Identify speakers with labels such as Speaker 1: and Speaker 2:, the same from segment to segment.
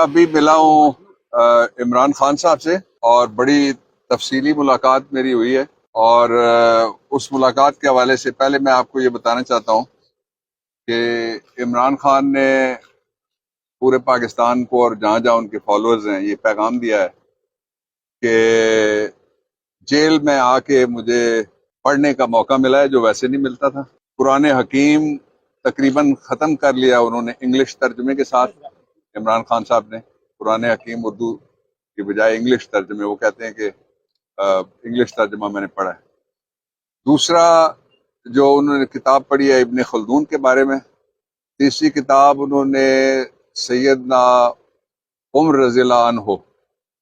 Speaker 1: अभी मिला हूँ इमरान खान साहब से और बड़ी तफसीली मुलाकात मेरी हुई है। और उस मुलाकात के हवाले से पहले मैं आपको ये बताना चाहता हूँ कि इमरान खान ने पूरे पाकिस्तान को और जहाँ जहाँ उनके फॉलोअर्स हैं ये पैगाम दिया है कि जेल में आके मुझे पढ़ने का मौका मिला है जो वैसे नहीं मिलता था। कुरान हकीम तकरीबन ख़त्म कर लिया उन्होंने इंग्लिश तर्जुमे के साथ। इमरान खान साहब ने कुरान हकीम उर्दू की बजाय इंग्लिश तर्जुमे, वो कहते हैं कि इंग्लिश तर्जुमा मैंने पढ़ा है। दूसरा जो उन्होंने किताब पढ़ी है इब्न खल्दून के बारे में। तीसरी किताब उन्होंने सैयदना उमर रज़ियल्लाहु अन्हु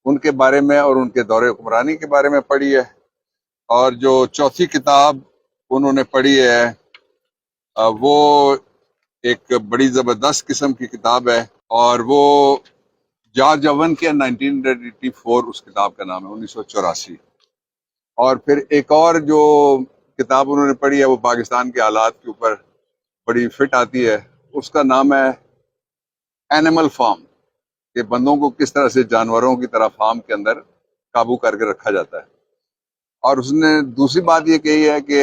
Speaker 1: उनके बारे में और उनके दौरे हुक्मरानी के बारे में पढ़ी है। और जो चौथी किताब उन्होंने पढ़ी है वो एक बड़ी ज़बरदस्त किस्म की किताब है और वो जॉर्ज ओवन के 1984 उस किताब का नाम है, 1984। और फिर एक और जो किताब उन्होंने पढ़ी है वो पाकिस्तान के हालात के ऊपर बड़ी फिट आती है, उसका नाम है एनिमल फार्म, कि बंदों को किस तरह से जानवरों की तरह फार्म के अंदर काबू करके रखा जाता है। और उसने दूसरी बात ये कही है कि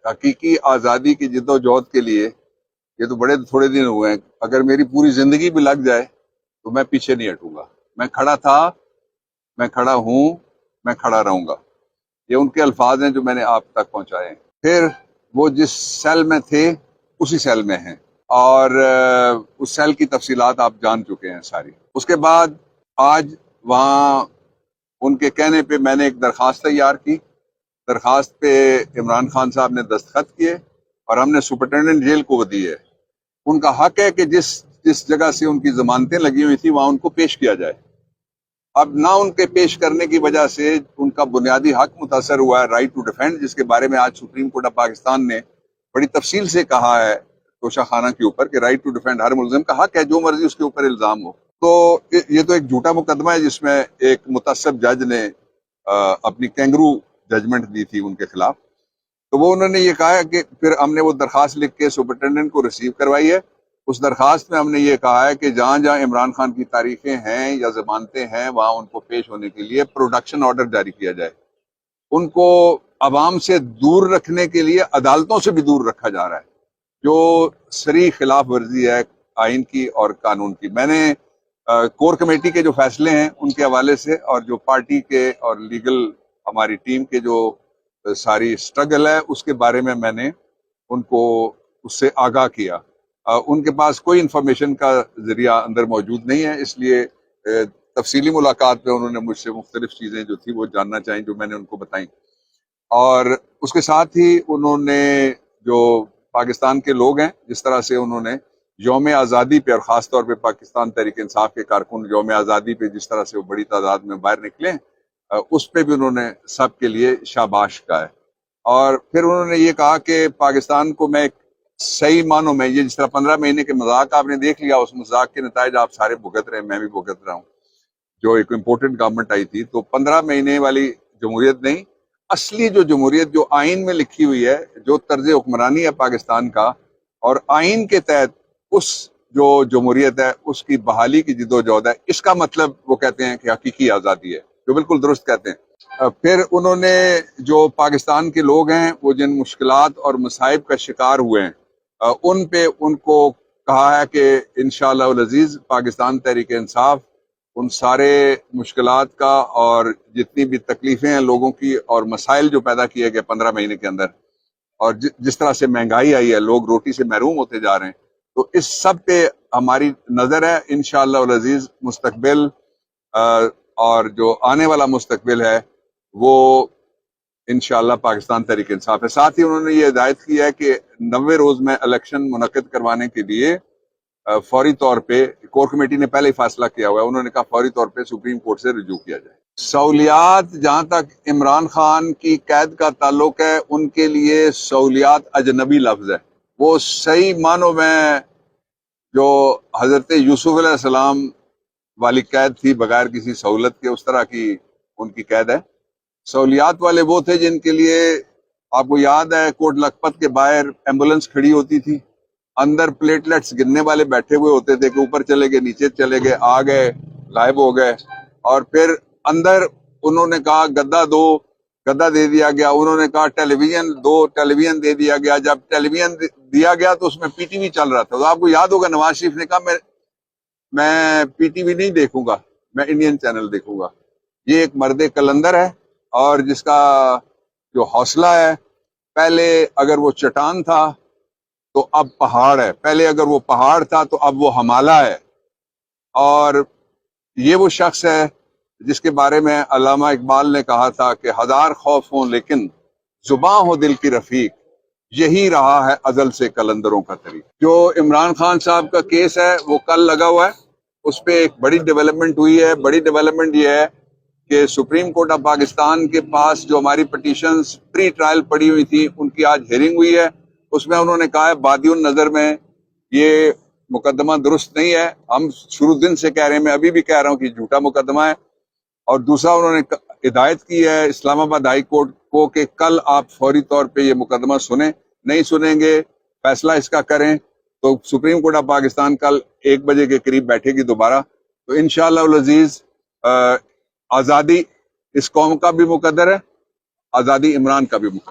Speaker 1: हकीकी आज़ादी की जिद्दोजहद के लिए ये तो बड़े थोड़े दिन हुए हैं, अगर मेरी पूरी जिंदगी भी लग जाए तो मैं पीछे नहीं हटूंगा। मैं खड़ा था, मैं खड़ा हूं, मैं खड़ा रहूंगा। ये उनके अल्फाज हैं जो मैंने आप तक पहुंचाए हैं। फिर वो जिस सेल में थे उसी सेल में हैं और उस सेल की तफसीलात आप जान चुके हैं सारी। उसके बाद आज वहाँ उनके कहने पे मैंने एक दरख्वास्त तैयार की। दरख्वास्त पे इमरान खान साहब ने दस्तखत किए और हमने सुपरिटेंडेंट जेल को दी है। उनका हक है कि जिस जगह से उनकी जमानतें लगी हुई थी वहां उनको पेश किया जाए। अब ना उनके पेश करने की वजह से उनका बुनियादी हक मुतासर हुआ है, राइट टू डिफेंड, जिसके बारे में आज सुप्रीम कोर्ट ऑफ पाकिस्तान ने बड़ी तफसील से कहा है तोशा खाना के ऊपर कि राइट टू डिफेंड हर मुलजिम का हक है, जो मर्जी उसके ऊपर इल्जाम हो। तो ये तो एक झूठा मुकदमा है जिसमें एक मुतअस्सिब जज ने अपनी कैंगरू जजमेंट दी थी उनके खिलाफ। तो वो उन्होंने ये कहा है कि फिर हमने वो दरख्वास्त लिख के सुपरिटेंडेंट को रिसीव करवाई है। उस दरख्वास्त में हमने ये कहा है कि जहाँ जहाँ इमरान खान की तारीखें हैं या जमानतें हैं वहाँ उनको पेश होने के लिए प्रोडक्शन ऑर्डर जारी किया जाए। उनको अवाम से दूर रखने के लिए अदालतों से भी दूर रखा जा रहा है, जो सरी खिलाफ वर्जी है आइन की और कानून की। मैंने कोर कमेटी के जो फैसले हैं उनके हवाले से और जो पार्टी के और लीगल हमारी टीम के जो सारी स्ट्रगल है उसके बारे में मैंने उनको उससे आगाह किया। उनके पास कोई इंफॉर्मेशन का जरिया अंदर मौजूद नहीं है, इसलिए तफसीली मुलाकात में उन्होंने मुझसे मुख्तलिफ चीज़ें जो थी वो जानना चाहिए जो मैंने उनको बताई। और उसके साथ ही उन्होंने जो पाकिस्तान के लोग हैं जिस तरह से उन्होंने यौम आज़ादी पे और ख़ास तौर पे पाकिस्तान तहरीक इंसाफ के कारकुन यौम आज़ादी पे जिस तरह से वो बड़ी तादाद में बाहर निकले उस पे भी उन्होंने सब के लिए शाबाश कहा है। और फिर उन्होंने ये कहा कि पाकिस्तान को मैं सही मानों में, ये जिस तरह 15 महीने के मजाक आपने देख लिया, उस मजाक के नतायज आप सारे भुगत रहे, मैं भी भुगत रहा हूँ। जो एक इम्पोर्टेंट गवर्नमेंट आई थी तो 15 महीने वाली जमहूरियत नहीं, असली जो जमहूरियत जो आइन में लिखी हुई है, जो तर्ज हुक्मरानी है पाकिस्तान का और आइन के तहत उस जो जमहूरियत है उसकी बहाली की जिद्दोजहद है, इसका मतलब वो कहते हैं कि हकीकी आज़ादी है, जो बिल्कुल दुरुस्त कहते हैं। फिर उन्होंने जो पाकिस्तान के लोग हैं वो जिन मुश्किलात और मसाइब का शिकार हुए हैं उन पे उनको कहा है कि इंशाअल्लाह अज़ीज़ पाकिस्तान तहरीक इंसाफ उन सारे मुश्किलात का और जितनी भी तकलीफें हैं लोगों की और मसाइल जो पैदा किए गए 15 महीने के अंदर और जिस तरह से महंगाई आई है, लोग रोटी से महरूम होते जा रहे हैं, तो इस सब पे हमारी नज़र है। इंशाअल्लाह अज़ीज़ मुस्तकबिल और जो आने वाला मुस्तकबिल है वो इंशाअल्लाह पाकिस्तान तहरीक इंसाफ है। साथ ही उन्होंने ये हिदायत की है कि 90 रोज में इलेक्शन मुनक्किद करवाने के लिए फौरी तौर पे कोर कमेटी ने पहले ही फैसला किया हुआ है, उन्होंने कहा फौरी तौर पे सुप्रीम कोर्ट से रिज्यू किया जाए। सहूलियात, जहां तक इमरान खान की कैद का ताल्लुक है उनके लिए सहूलियात अजनबी लफ्ज है। वो सही मानों में जो हजरत यूसुफ अलैहिस्सलाम वाली कैद थी बगैर किसी सहूलत के, उस तरह की उनकी कैद है। सहूलियात वाले वो थे जिनके लिए आपको याद है कोट लखपत के बाहर एम्बुलेंस खड़ी होती थी, अंदर प्लेटलेट्स गिनने वाले बैठे हुए होते थे कि ऊपर चले गए, नीचे चले गए, आ गए, غائب ہو گئے، اور پھر اندر انہوں نے کہا گدا دو، گدا دے دیا گیا، انہوں نے کہا ٹیلی ویژن دو، ٹیلی ویژن دے دیا گیا۔ جب ٹیلی ویژن دیا گیا تو اس میں پی ٹی وی چل رہا تھا، تو آپ کو یاد ہوگا نواز شریف نے کہا میں پی ٹی وی نہیں دیکھوں گا، میں انڈین چینل دیکھوں گا۔ یہ ایک مرد کلندر ہے، اور جس کا جو حوصلہ ہے، پہلے اگر وہ چٹان تھا تو اب پہاڑ ہے، پہلے اگر وہ پہاڑ تھا تو اب وہ ہمالہ ہے۔ اور یہ وہ شخص ہے جس کے بارے میں علامہ اقبال نے کہا تھا کہ ہزار خوف ہوں لیکن زباں ہو دل کی رفیق، یہی رہا ہے ازل سے کلندروں کا طریق۔ جو عمران خان صاحب کا کیس ہے وہ کل لگا ہوا ہے، اس پہ ایک بڑی ڈیولپمنٹ ہوئی ہے۔ بڑی ڈیولپمنٹ یہ ہے کہ سپریم کورٹ آف پاکستان کے پاس جو ہماری پٹیشنز پری ٹرائل پڑی ہوئی تھی ان کی آج ہیئرنگ ہوئی ہے۔ اس میں انہوں نے کہا ہے بادی النظر میں یہ مقدمہ درست نہیں ہے، ہم شروع دن سے کہہ رہے ہیں، میں ابھی بھی کہہ رہا ہوں کہ جھوٹا مقدمہ ہے۔ اور دوسرا انہوں نے ہدایت کی ہے اسلام آباد ہائی کورٹ کو کہ کل آپ فوری طور پہ یہ مقدمہ سنیں، نہیں سنیں گے فیصلہ اس کا کریں تو سپریم کورٹ آف پاکستان کل 1 بجے کے قریب بیٹھے گی دوبارہ۔ تو انشاءاللہ العزیز آزادی اس قوم کا بھی مقدر ہے، آزادی عمران کا بھی مقدر ہے۔